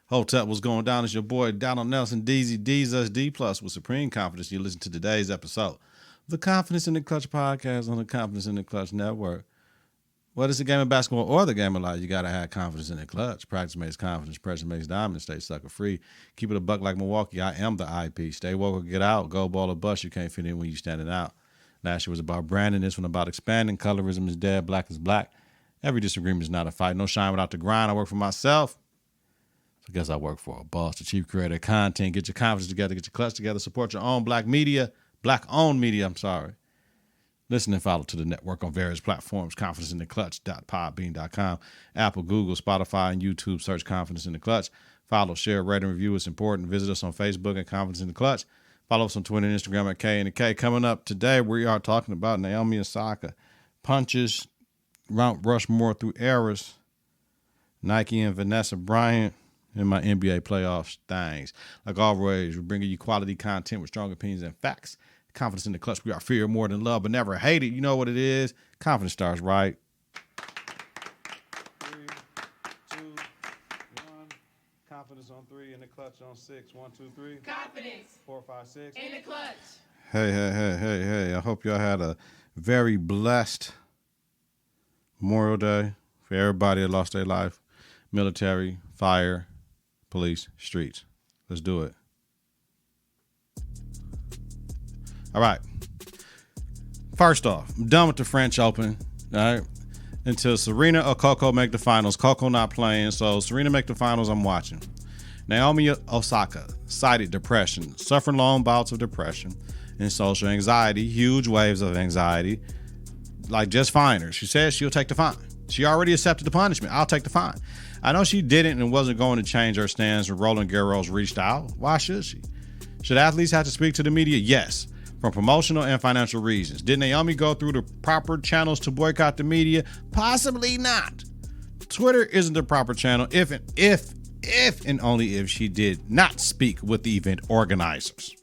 Hotep, what's going down? It's your boy Donald Nelson, Deezy, D's us D plus with supreme confidence. You listen to today's episode, the Confidence in the Clutch podcast on the Confidence in the Clutch network. Whether it's a game of basketball or the game of life, you gotta have confidence in the clutch. Practice makes confidence, pressure makes diamond. Stay sucker free. Keep it a buck like Milwaukee. I am the IP. Stay woke or get out. Go ball or bust. You can't fit in when you standing out. Last year was about branding. This one about expanding. Colorism is dead. Black is black. Every disagreement is not a fight. No shine without the grind. I work for myself. I guess I work for a boss, the chief creator of content. Get your confidence together, get your clutch together, support your own black owned media, Listen and follow to the network on various platforms, confidenceintheclutch.podbean.com, Apple, Google, Spotify, and YouTube. Search Confidence in the Clutch. Follow, share, rate, and review. It's important. Visit us on Facebook at Confidence in the Clutch. Follow us on Twitter and Instagram at K and the K. Coming up today, we are talking about Naomi Osaka. Punches Mount Rushmore through eras. Nike and Vannessa Bryant. In my NBA playoffs things. Like always, we're bringing you quality content with strong opinions and facts. Confidence in the Clutch. We are fear more than love, but never hate it. You know what it is. Confidence starts right. 3, 2, 1. Confidence on 3, in the clutch on 6. 1, 2, 3. Confidence. 4, 5, 6. In the clutch. Hey. I hope y'all had a very blessed Memorial Day for everybody that lost their life. Military, fire, police, streets. Let's do it. All right. First off, I'm done with the French Open. All right. Until Serena or Coco make the finals. Coco not playing, so Serena make the finals, I'm watching. Naomi Osaka cited depression, suffering long bouts of depression and social anxiety, huge waves of anxiety. Like, just fine her. She says she'll take the fine. She already accepted the punishment. I'll take the fine. I know she didn't and wasn't going to change her stance when Roland Garros reached out. Why should she? Should athletes have to speak to the media? Yes, for promotional and financial reasons. Did Naomi go through the proper channels to boycott the media? Possibly not. Twitter isn't the proper channel if and only if she did not speak with the event organizers.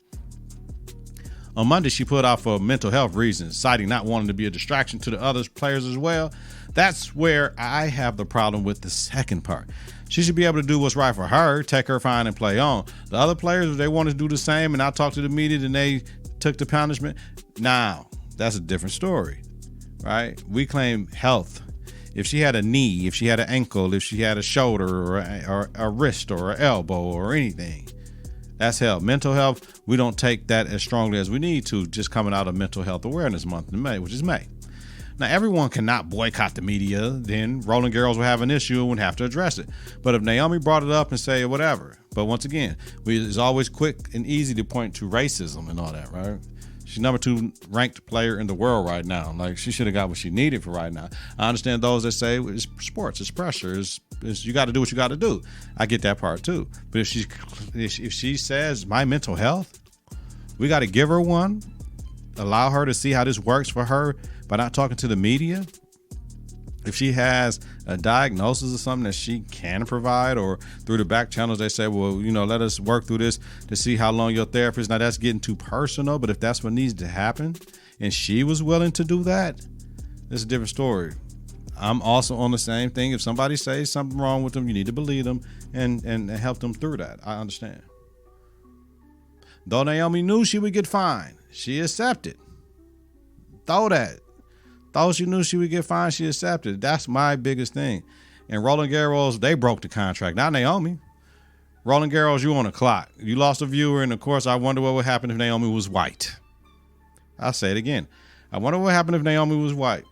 On Monday, she put out for mental health reasons, citing not wanting to be a distraction to the other players as well. That's where I have the problem with the second part. She should be able to do what's right for her, take her fine and play on. The other players, if they want to do the same and I talk to the media and they took the punishment, now that's a different story, right? We claim health. If she had a knee, if she had an ankle, if she had a shoulder or a wrist or an elbow or anything, that's health. Mental health, we don't take that as strongly as we need to, just coming out of Mental Health Awareness Month in May, which is May. Now, everyone cannot boycott the media. Then Roland Garros will have an issue and would have to address it. But if Naomi brought it up and say whatever. But once again, it's always quick and easy to point to racism and all that, right? She's number 2 ranked player in the world right now. Like, she should have got what she needed for right now. I understand those that say it's sports, it's pressure, it's you got to do what you got to do. I get that part too. But if she says my mental health, we got to give her one, allow her to see how this works for her by not talking to the media. If she has a diagnosis or something that she can provide, or through the back channels they say, well, let us work through this to see how long your therapist. Now that's getting too personal, but if that's what needs to happen and she was willing to do that, it's a different story. I'm also on the same thing. If somebody says something wrong with them, you need to believe them and help them through that. I understand. Though Naomi knew she would get fined, she accepted. Though she knew she would get fined, she accepted. That's my biggest thing. And Roland Garros, they broke the contract. Not Naomi. Roland Garros, you on the clock. You lost a viewer, and of course, I wonder what would happen if Naomi was white. I'll say it again. I wonder what happened if Naomi was white.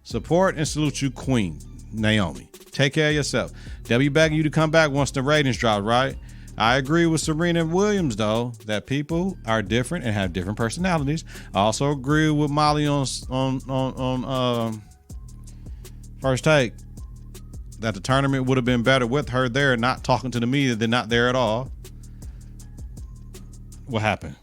Support and salute you, Queen Naomi. Take care of yourself. They'll be begging you to come back once the ratings drop, right? I agree with Serena Williams, though, that people are different and have different personalities. I also agree with Molly on First Take that the tournament would have been better with her there, not talking to the media, than not there at all. What happened?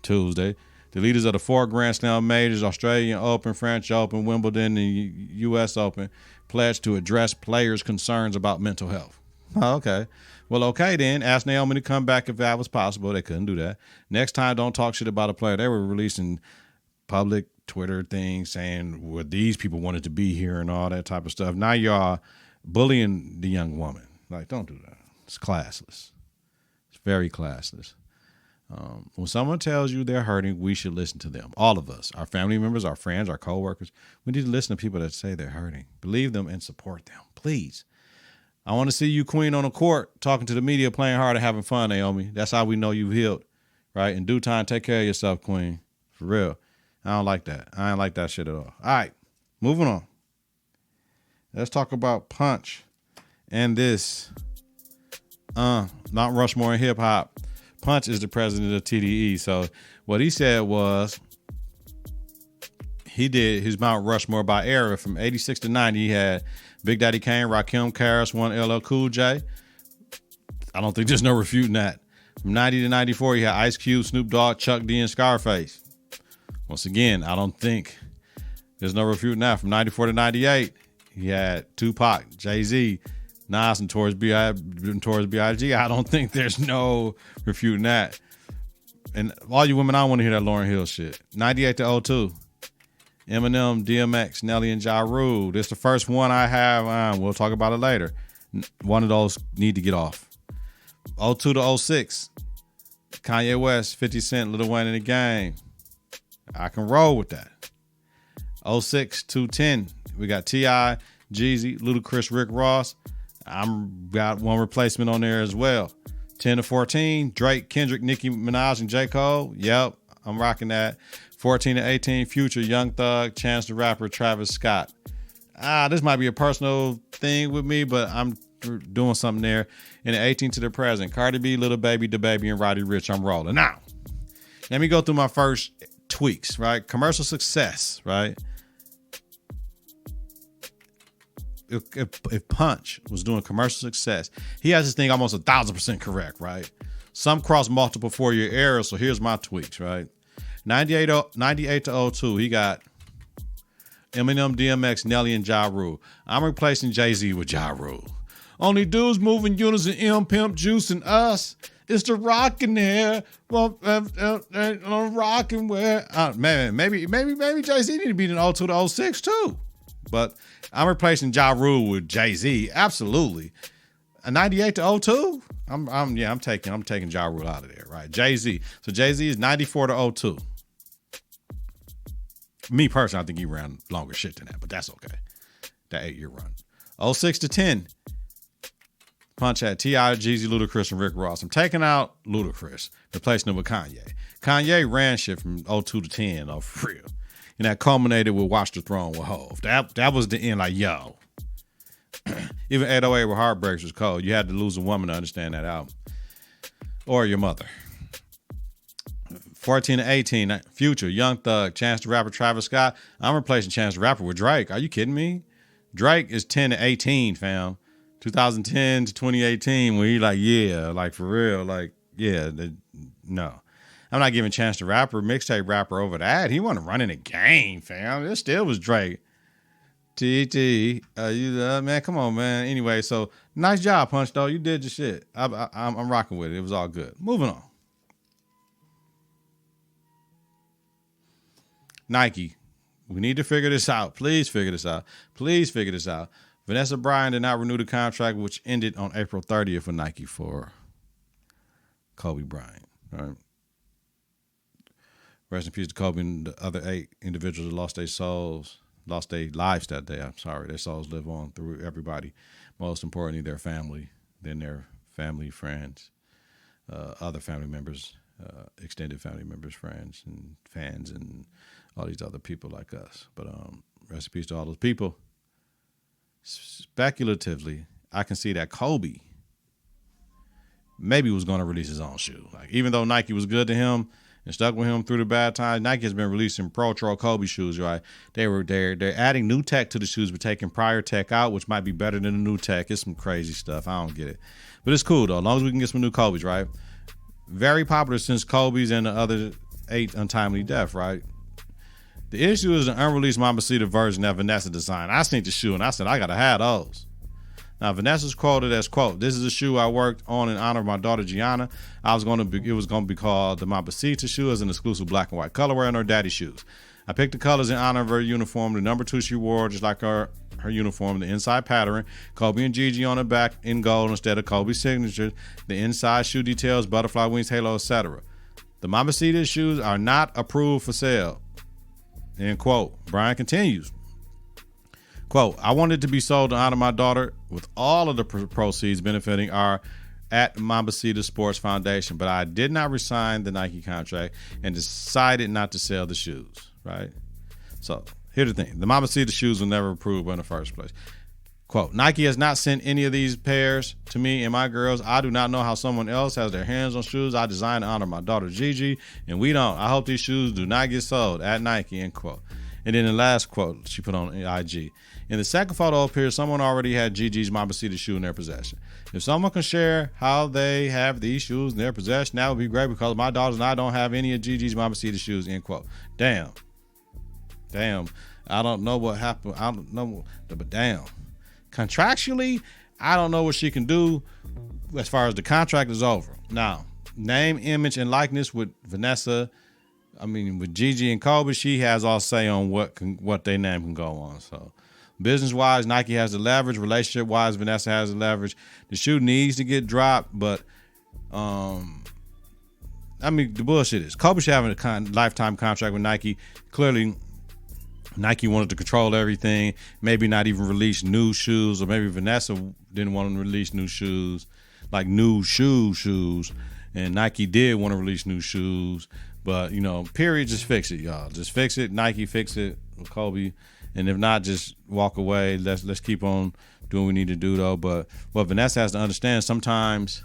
Tuesday. The leaders of the 4 Grand Slam majors, Australian Open, French Open, Wimbledon, and U.S. Open, pledged to address players' concerns about mental health. Oh, okay. Well, okay then. Ask Naomi to come back if that was possible. They couldn't do that. Next time, don't talk shit about a player. They were releasing public Twitter things saying, well, these people wanted to be here and all that type of stuff. Now y'all bullying the young woman. Like, don't do that. It's classless. It's very classless. When someone tells you they're hurting, we should listen to them. All of us, our family members, our friends, our coworkers. We need to listen to people that say they're hurting. Believe them and support them, please. I want to see you, queen, on the court, talking to the media, playing hard and having fun, Naomi. That's how we know you've healed, right? In due time, take care of yourself, queen. For real. I don't like that. I ain't like that shit at all. All right, moving on. Let's talk about Punch and this Mount Rushmore in hip hop. Punch is the president of TDE. So what he said was he did his Mount Rushmore by era from 86 to 90. He had Big Daddy Kane, Rakim, Karis, One LL Cool J. I don't think there's no refuting that. From 90 to 94, he had Ice Cube, Snoop Dogg, Chuck D, and Scarface. Once again, I don't think there's no refuting that. From 94 to 98, he had Tupac, Jay-Z, Nas, and Towards B.I.G. I don't think there's no refuting that. And all you women, I want to hear that Lauryn Hill shit. 98 to 02. Eminem, DMX, Nelly, and Ja Rule. This is the first one I have. We'll talk about it later. One of those need to get off. 02 to 06. Kanye West, 50 Cent, Lil Wayne in the Game. I can roll with that. 06 to 10. We got T.I., Jeezy, Ludacris, Rick Ross. I'm got one replacement on there as well. 10 to 14, Drake, Kendrick, Nicki Minaj, and J. Cole. Yep, I'm rocking that. 14 to 18, Future, Young Thug, Chance the Rapper, Travis Scott. This might be a personal thing with me, but I'm doing something there. And 18 to the present, Cardi B, Lil Baby, DaBaby, and Roddy Ricch. I'm rolling. Now, let me go through my first tweaks, right? Commercial success, right? If Punch was doing commercial success, he has this thing almost 1,000% correct, right? Some cross multiple 4-year errors, so here's my tweaks, right? 98 to 02, he got Eminem, DMX, Nelly, and Ja Rule. I'm replacing Jay-Z with Ja Rule. Only dudes moving units and M Pimp Juice and us. It's the rockin' hair, rockin' where. Man, maybe Jay-Z need to be in 02 to 06 too. But I'm replacing Ja Rule with Jay-Z. Absolutely. A 98 to 02? I'm taking Ja Rule out of there, right? Jay-Z. So Jay-Z is 94 to 02. Me personally, I think he ran longer shit than that, but that's okay. That 8-year run. 06 to 10. Punch had T.I., Jeezy, Ludacris, and Rick Ross. I'm taking out Ludacris, replacing him with Kanye. Kanye ran shit from 02 to 10, though, for real. And that culminated with Watch the Throne with Hov. That was the end, like, yo. Even 808 with Heartbreaks was cold. You had to lose a woman to understand that album. Or your mother. 14 to 18, Future, Young Thug, Chance the Rapper, Travis Scott. I'm replacing Chance the Rapper with Drake. Are you kidding me? Drake is 10 to 18, fam. 2010 to 2018, when he like, yeah, like for real, like, yeah, no. I'm not giving Chance the Rapper, mixtape rapper over that. He wasn't running a game, fam. It still was Drake. TT, man, come on, man. Anyway, so nice job, Punch, though. You did your shit. I'm rocking with it. It was all good. Moving on. Nike, we need to figure this out. Please figure this out. Please figure this out. Vannessa Bryant did not renew the contract, which ended on April 30th with Nike for Kobe Bryant. All right. Rest in peace to Kobe and the other 8 individuals that lost their souls, lost their lives that day. I'm sorry. Their souls live on through everybody. Most importantly, their family, then their family, friends, other family members, extended family members, friends, and fans, and all these other people like us. But rest in peace to all those people. Speculatively, I can see that Kobe maybe was going to release his own shoe. Like, even though Nike was good to him and stuck with him through the bad times, Nike has been releasing Pro Kobe shoes, right? They're adding new tech to the shoes, but taking prior tech out, which might be better than the new tech. It's some crazy stuff. I don't get it. But it's cool, though, as long as we can get some new Kobe's, right? Very popular since Kobe's and the other 8 untimely death, right? The issue is the unreleased Mambasita version that Vannessa designed. I seen the shoe and I said, I got to have those. Now, Vanessa's quoted as, quote, "This is a shoe I worked on in honor of my daughter, Gianna. It was going to be called the Mambasita shoe as an exclusive black and white colorway on her daddy's shoes. I picked the colors in honor of her uniform. The number 2 she wore, just like her uniform, the inside pattern, Kobe and Gigi on the back in gold instead of Kobe's signature, the inside shoe details, butterfly wings, halo, etc. The Mambacita shoes are not approved for sale. End quote. Brian continues. Quote, I wanted to be sold to honor my daughter with all of the proceeds benefiting our at Mambacita Sports Foundation, but I did not resign the Nike contract and decided not to sell the shoes, right? So here's the thing. The Mambacita shoes were never approved in the first place. Quote, Nike has not sent any of these pairs to me and my girls. I do not know how someone else has their hands on shoes I designed to honor my daughter Gigi, and we don't. I hope these shoes do not get sold at Nike, end quote. And then the last quote she put on IG. In the second photo appears someone already had Gigi's Mambacita shoe in their possession. If someone can share how they have these shoes in their possession, that would be great because my daughters and I don't have any of Gigi's Mambacita shoes, end quote. Damn. I don't know what happened. I don't know, but damn. Contractually, I don't know what she can do as far as the contract is over. Now, name, image, and likeness with Vannessa, with Gigi and Kobe, she has all say on what their name can go on. So, business-wise, Nike has the leverage. Relationship-wise, Vannessa has the leverage. The shoe needs to get dropped, but the bullshit is Kobe should have a lifetime contract with Nike. Clearly, Nike wanted to control everything, maybe not even release new shoes, or maybe Vannessa didn't want to release new shoes, like new shoes, and Nike did want to release new shoes. But, period, just fix it, y'all. Just fix it. Nike, fix it with Kobe. And if not, just walk away. Let's keep on doing what we need to do, though. But what Vannessa has to understand, sometimes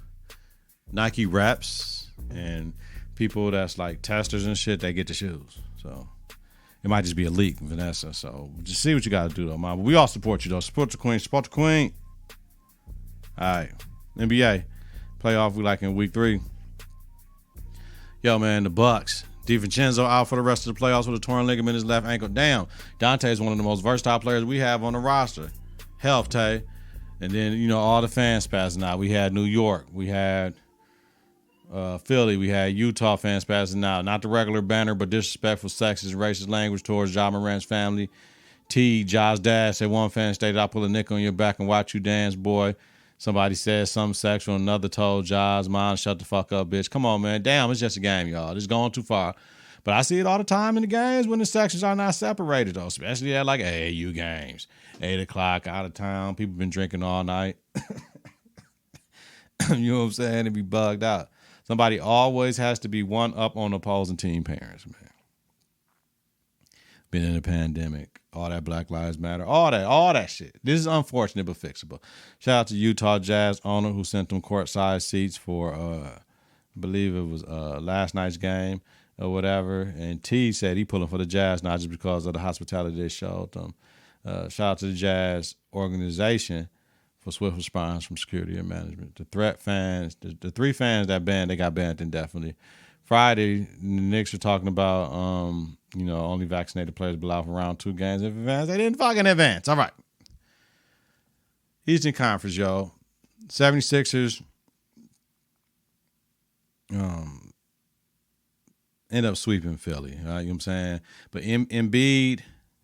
Nike reps and people that's like testers and shit, they get the shoes. So it might just be a leak, Vannessa. So just see what you got to do, though, man. But we all support you, though. Support the queen. Support the queen. All right. NBA. Playoff, we like in week 3. Yo, man, the Bucks. DiVincenzo out for the rest of the playoffs with a torn ligament in his left ankle. Damn. Dante is one of the most versatile players we have on the roster. Health, Tay. And then, all the fans passing out. We had New York. We had Philly. We had Utah fans passing out. Not the regular banner, but disrespectful, sexist, racist language towards Ja Morant's family. Ja's dad said one fan stated, I'll pull a nick on your back and watch you dance, boy. Somebody said something sexual. Another told Ja's mom, shut the fuck up, bitch. Come on, man. Damn, it's just a game, y'all. It's going too far. But I see it all the time in the games when the sections are not separated, though, especially at like AAU games. 8 o'clock, out of town. People been drinking all night. You know what I'm saying? It be bugged out. Somebody always has to be one up on opposing team parents, man. Been in a pandemic. All that Black Lives Matter. All that shit. This is unfortunate but fixable. Shout out to Utah Jazz owner who sent them courtside seats for, I believe it was last night's game or whatever. And T said he pulling for the Jazz, not just because of the hospitality they showed them. Shout out to the Jazz organization for swift response from security and management. The threat fans, the 3 fans that banned, they got banned indefinitely. Friday, the Knicks were talking about, only vaccinated players be allowed for round 2 games in advance. They didn't fucking advance. All right. Eastern Conference, yo. 76ers end up sweeping Philly. Right? You know what I'm saying? But Embiid,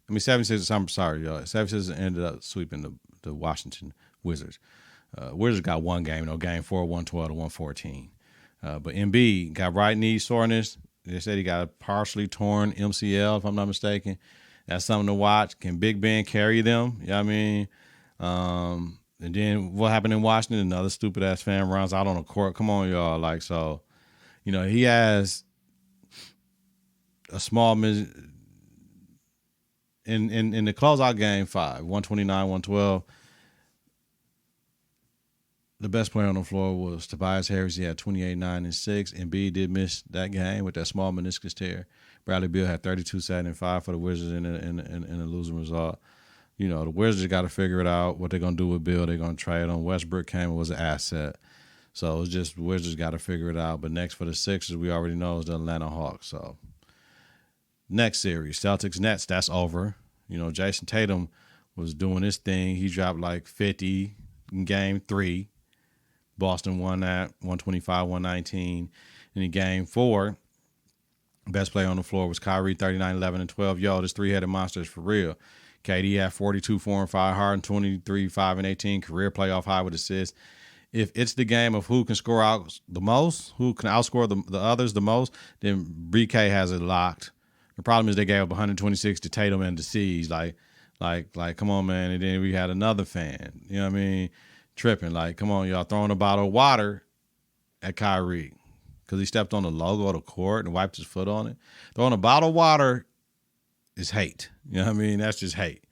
76ers, I'm sorry, y'all. 76ers ended up sweeping the Washington Wizards. Wizards got one game, game 4, 112 to 114. But Embiid got right knee soreness. They said he got a partially torn MCL, if I'm not mistaken. That's something to watch. Can Big Ben carry them? You know what I mean? And then what happened in Washington? Another stupid-ass fan runs out on the court. Come on, y'all. He has a small in the closeout game 5, 129, 112. The best player on the floor was Tobias Harris. He had 28, 9, and 6. Embiid did miss that game with that small meniscus tear. Bradley Beal had 32, 7, and 5 for the Wizards in a losing result. The Wizards got to figure it out, what they're going to do with Beal. They're going to trade him. Westbrook came and was an asset. So it's just the Wizards got to figure it out. But next for the Sixers, we already know is the Atlanta Hawks. So next series, Celtics-Nets, that's over. Jason Tatum was doing his thing. He dropped like 50 in game 3. Boston won that 125-119. And in game 4, Best player on the floor was Kyrie, 39, 11, and 12. Yo, this three-headed monster is for real. KD at 42, 4 and 5. Harden 23, 5 and 18. Career playoff high with assists. If it's the game of who can score out the most, who can outscore the others the most, then BK has it locked. The problem is they gave up 126 to Tatum and to Siege. Like, come on, man. And then we had another fan, you know what I mean, tripping. Like, come on, y'all, throwing a bottle of water at Kyrie because he stepped on the logo of the court and wiped his foot on it. Throwing a bottle of water is hate. You know what I mean? That's just hate.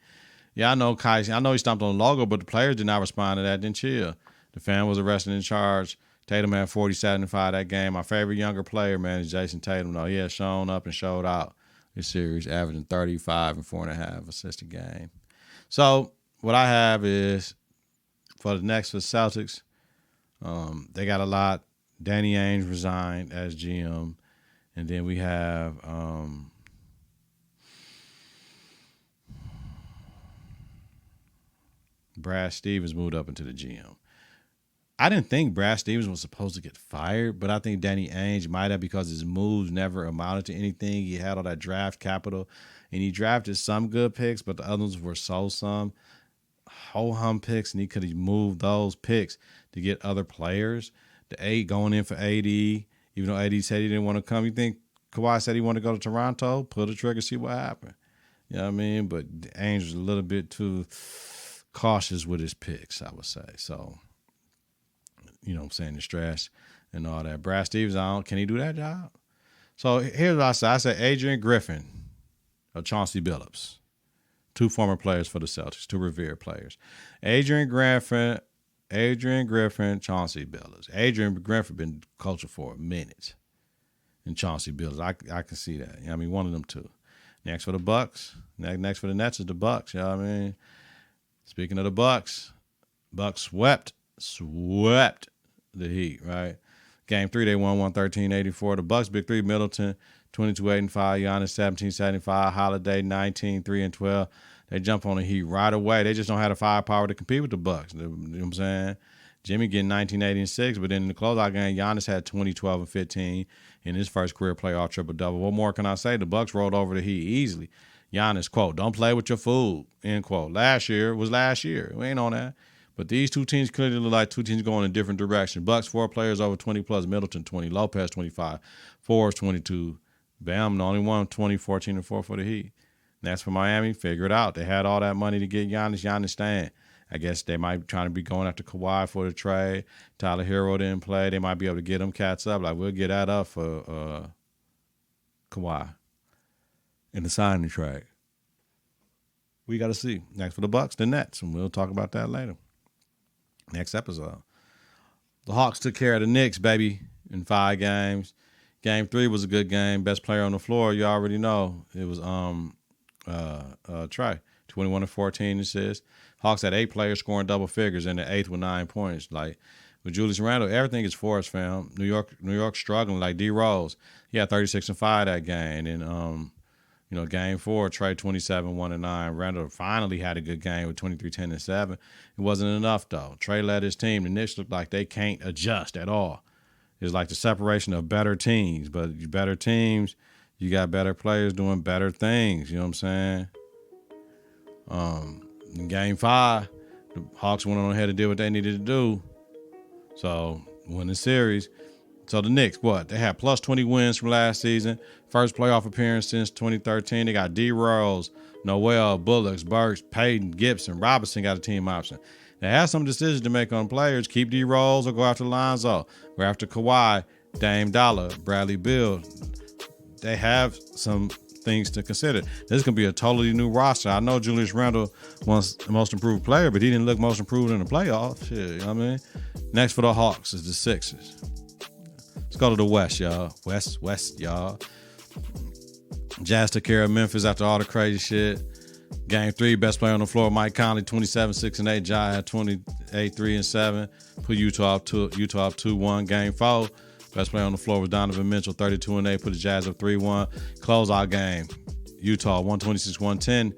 Yeah, I know I know he stomped on the logo, but the players did not respond to that. Then chill. The fan was arrested and charged. Tatum had 47 and 5 that game. My favorite younger player, man, is Jason Tatum, though. He has shown up and showed out this series, averaging 35 and 4.5 assists a game. So what I have is for the Celtics, they got a lot. Danny Ainge resigned as GM. And then we have Brad Stevens moved up into the GM. I didn't think Brad Stevens was supposed to get fired, but I think Danny Ainge might have because his moves never amounted to anything. He had all that draft capital, and he drafted some good picks, but the others were some ho-hum picks, and he could have moved those picks to get other players. The 8 going in for AD, even though AD said he didn't want to come. You think Kawhi said he wanted to go to Toronto? Pull the trigger, see what happened. You know what I mean? But Ainge was a little bit too cautious with his picks, I would say. So, you know what I'm saying, the stress and all that. Brad Stevens, can he do that job? So here's what I say. I say Adrian Griffin or Chauncey Billups, 2 former players for the Celtics, 2 revered players. Adrian Griffin, Chauncey Billups. Adrian Griffin been coaching for a minute. And Chauncey Billups, I can see that. I mean, one of them 2. Next for the Bucks. Next for the Nets is the Bucks. You know what I mean? Speaking of the Bucks swept the Heat, right? Game 3, they won 113-84. The Bucks, big 3, Middleton, 22-8-5, Giannis, 17-75, Holiday, 19-3-12. They jump on the Heat right away. They just don't have the firepower to compete with the Bucks. You know what I'm saying? Jimmy getting 19-8-6, but then in the closeout game, Giannis had 20-12-15 in his first career playoff triple-double. What more can I say? The Bucks rolled over the Heat easily. Giannis, quote, don't play with your food, end quote. Last year was last year. We ain't on that. But these 2 teams clearly look like 2 teams going in different directions. Bucks, 4 players over 20 plus. Middleton, 20. Lopez, 25. Forbes, 22. Bam, the only one, 20, 14, and 4 for the Heat. And that's for Miami. Figure it out. They had all that money to get Giannis. Giannis staying. I guess they might be trying to be going after Kawhi for the trade. Tyler Hero didn't play. They might be able to get them cats up. Like, we'll get that up for Kawhi in the signing trade. We got to see. Next for the Bucks, the Nets. And we'll talk about that later. Next episode. The Hawks took care of the Knicks, baby, in 5 games. Game 3 was a good game. Best player on the floor, you already know. It was Trey. 21-14 assists. Hawks had 8 players scoring double figures in the 8th with 9 points. Like with Julius Randle, everything is for us, fam. New York struggling like D Rose. He had 36-5 that game. And game 4, Trey 27-1-9. Randle finally had a good game with 23-10-7. It wasn't enough though. Trey led his team. The Knicks look like they can't adjust at all. It's like the separation of better teams, but better teams, you got better players doing better things. You know what I'm saying? In Game 5, the Hawks went on ahead to do what they needed to do. So win the series. So the Knicks, they had plus 20 wins from last season. First playoff appearance since 2013. They got D Rose, Noel, Bullocks, Burks, Payton, Gibson, Robinson got a team option. They have some decisions to make on players. Keep D Rose or go after Lonzo. Go after Kawhi, Dame Dollar, Bradley Beal. They have some things to consider. This could be a totally new roster. I know Julius Randle wants the most improved player, but he didn't look most improved in the playoffs. Shit, you know what I mean? Next for the Hawks is the Sixers. Let's go to the West, y'all. West, y'all. Jazz took care of Memphis after all the crazy shit. Game 3, best player on the floor, Mike Conley, 27-6-8. Ja had 28-3-7. Put Utah up 2-1. Game 4, best player on the floor was Donovan Mitchell, 32-8. Put the Jazz up 3-1. Closeout game, Utah 126-110.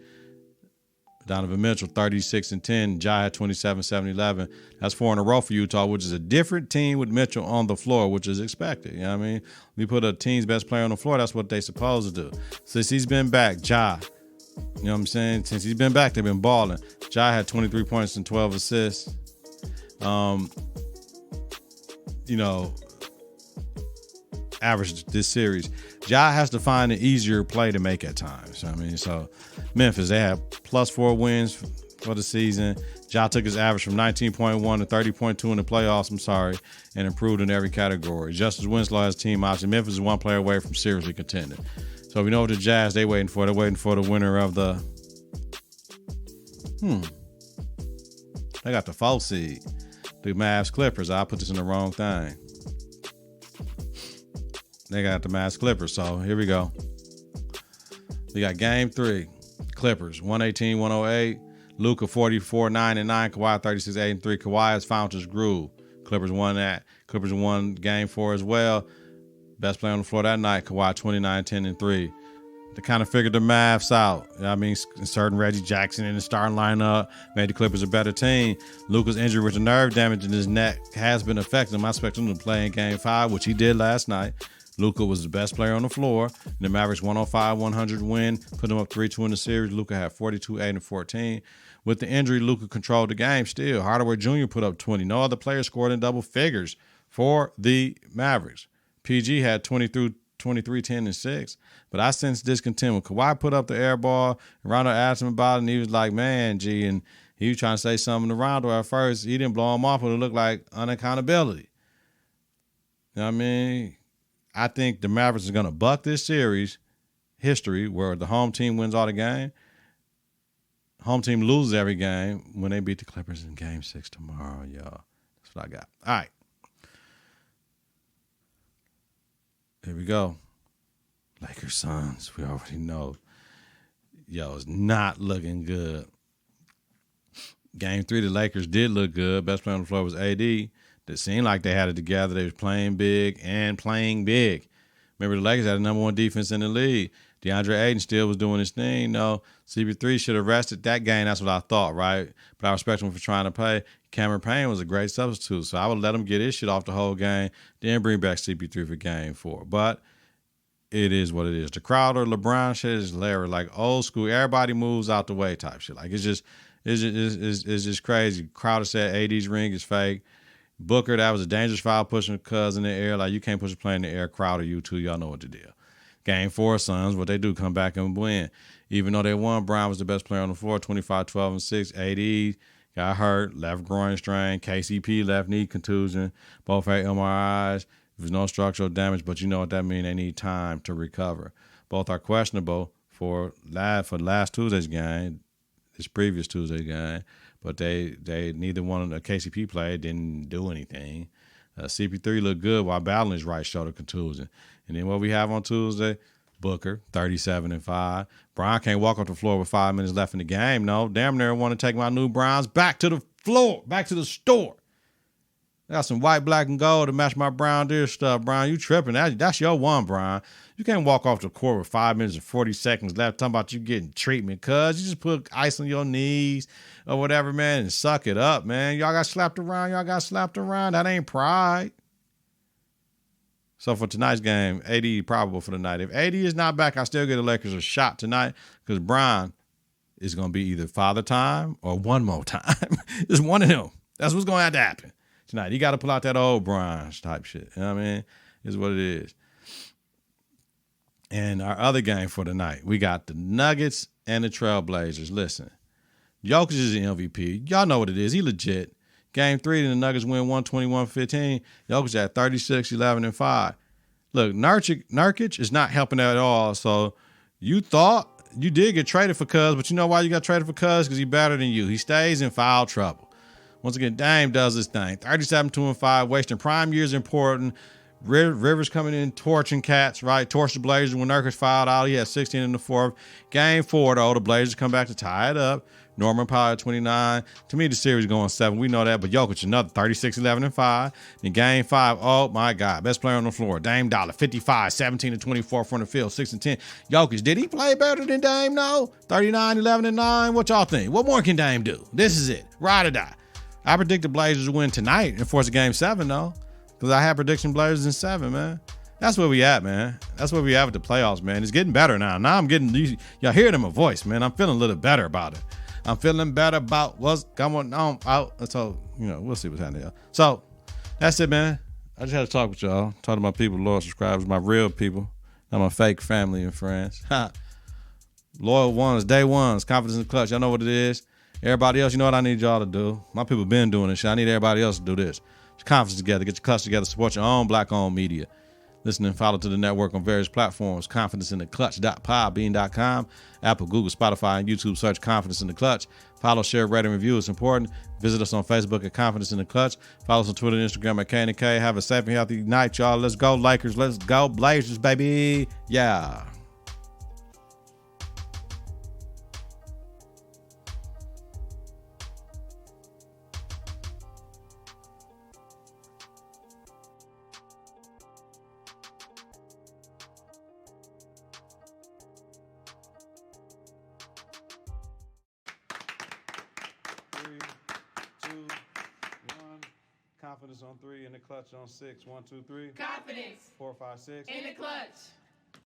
Donovan Mitchell, 36 and 10. Ja had 27, 7, 11. That's 4 in a row for Utah, which is a different team with Mitchell on the floor, which is expected. You know what I mean? We put a team's best player on the floor, that's what they supposed to do. Since he's been back, Ja, you know what I'm saying? Since he's been back, they've been balling. Ja had 23 points and 12 assists. Average this series. Ja has to find an easier play to make at times. I mean, so Memphis, they had +4 wins for the season. Ja took his average from 19.1 to 30.2 in the playoffs, and improved in every category. Justice Winslow has team option. Memphis is one player away from seriously contending. So we know what the Jazz they're waiting for. They're waiting for the winner of the they got the 4th seed. The Mavs Clippers. I put this in the wrong thing. They got the Mavs Clippers. So here we go. We got game 3. Clippers 118-108. Luka 44, 9 and 9. Kawhi 36, 8 and 3. Kawhi has found his groove. Clippers won that. Clippers won game 4 as well. Best player on the floor that night. Kawhi 29, 10 and 3. They kind of figured the Mavs out. You know what I mean, inserting Reggie Jackson in the starting lineup made the Clippers a better team. Luka's injury with the nerve damage in his neck has been affecting him. I expect him to play in game 5, which he did last night. Luka was the best player on the floor. The Mavericks 105-100 win, put them up 3-2 in the series. Luka had 42, 8 and 14. With the injury, Luka controlled the game still. Hardaway Jr. put up 20. No other player scored in double figures for the Mavericks. PG had 23, 10, and 6. But I sensed discontent. Kawhi put up the air ball, and Rondo asked him about it, and he was like, man, G, and he was trying to say something to Rondo at first. He didn't blow him off, but it looked like unaccountability. You know what I mean? I think the Mavericks are going to buck this series history where the home team wins all the game. Home team loses every game when they beat the Clippers in game 6 tomorrow, y'all. That's what I got. All right. Here we go. Lakers Suns, we already know. Yo, it's not looking good. Game 3, the Lakers did look good. Best player on the floor was AD. It seemed like they had it together. They was playing big and playing big. Remember, the Lakers had the number 1 defense in the league. DeAndre Ayton still was doing his thing. No, CP3 should have rested that game. That's what I thought, right? But I respect him for trying to play. Cameron Payne was a great substitute, so I would let him get his shit off the whole game, then bring back CP3 for game 4. But it is what it is. The Crowder, LeBron shit is hilarious. Like old school, everybody moves out the way type shit. Like it's just crazy. Crowder said AD's ring is fake. Booker, that was a dangerous foul pushing Cuz in the air. Like you can't push a play in the air. Crowder, you two, y'all know what the deal. Game 4, Suns, what they do, come back and win. Even though they won, Brown was the best player on the floor, 25, 12, and 6. AD got hurt, left groin strain. KCP, left knee contusion. Both had MRIs. There's no structural damage, but you know what that means. They need time to recover. Both are questionable for last Tuesday's game, this previous Tuesday's game, but they neither one of the KCP played, didn't do anything. CP3 looked good while battling his right shoulder contusion. And then what we have on Tuesday, Booker, 37 and 5. Brian can't walk off the floor with 5 minutes left in the game. No, damn near want to take my new Browns back to the floor, back to the store. I got some white, black, and gold to match my Brown Deer stuff, Brian. You tripping. That's your one, Brian. You can't walk off the court with 5 minutes and 40 seconds left talking about you getting treatment, cuz. You just put ice on your knees or whatever, man, and suck it up, man. Y'all got slapped around. That ain't pride. So for tonight's game, AD probable for the night. If AD is not back, I still get the Lakers a shot tonight because Brian is going to be either father time or one more time. It's one of them. That's what's going to have to happen tonight. You got to pull out that old Brian type shit. You know what I mean? Is what it is. And our other game for tonight, we got the Nuggets and the Trailblazers. Listen, Jokic is the MVP. Y'all know what it is. He legit. Game 3, the Nuggets win 121-15. Jokic at 36, 11, and 5. Look, Nurkic is not helping at all. So you thought you did get traded for Cuz, but you know why you got traded for Cuz? Because he's better than you. He stays in foul trouble. Once again, Dame does his thing. 37, 2, and 5, wasting prime years important. Rivers coming in, torching cats, right? Torched the Blazers when Nurkic fouled out. He had 16 in the fourth. Game 4, though, the Blazers come back to tie it up. Norman Powell 29. To me, the series going 7. We know that, but Jokic another 36, 11, and 5. In game 5, oh my God, best player on the floor, Dame Dollar, 55, 17 and 24 from the field, 6 and 10. Jokic, did he play better than Dame? No. 39, 11, and 9. What y'all think? What more can Dame do? This is it. Ride or die. I predict the Blazers win tonight and force a game 7 though, because I have prediction Blazers in 7, man. That's where we at, man. That's where we at with the playoffs, man. It's getting better now. Now I'm getting these. Y'all hear it in my voice, man. I'm feeling a little better about it. I'm feeling better about what's going on out. So, we'll see what's happening. So, that's it, man. I just had to talk with y'all. Talk to my people, loyal subscribers, my real people, not my fake family and friends. Loyal ones, day ones, confidence in the clutch. Y'all know what it is. Everybody else, you know what I need y'all to do. My people been doing this shit. I need everybody else to do this. Get your confidence together. Get your clutch together. Support your own black-owned media. Listen and follow to the network on various platforms. ConfidenceInTheClutch.podbean.com, Apple, Google, Spotify, and YouTube. Search Confidence in the Clutch. Follow, share, rate, and review. It's important. Visit us on Facebook at Confidence in the Clutch. Follow us on Twitter and Instagram at K&K. Have a safe and healthy night, y'all. Let's go, Lakers. Let's go, Blazers, baby. Yeah. Confidence on 3, in the clutch on 6. 1, 2, 3. Confidence. 4, 5, 6. In the clutch.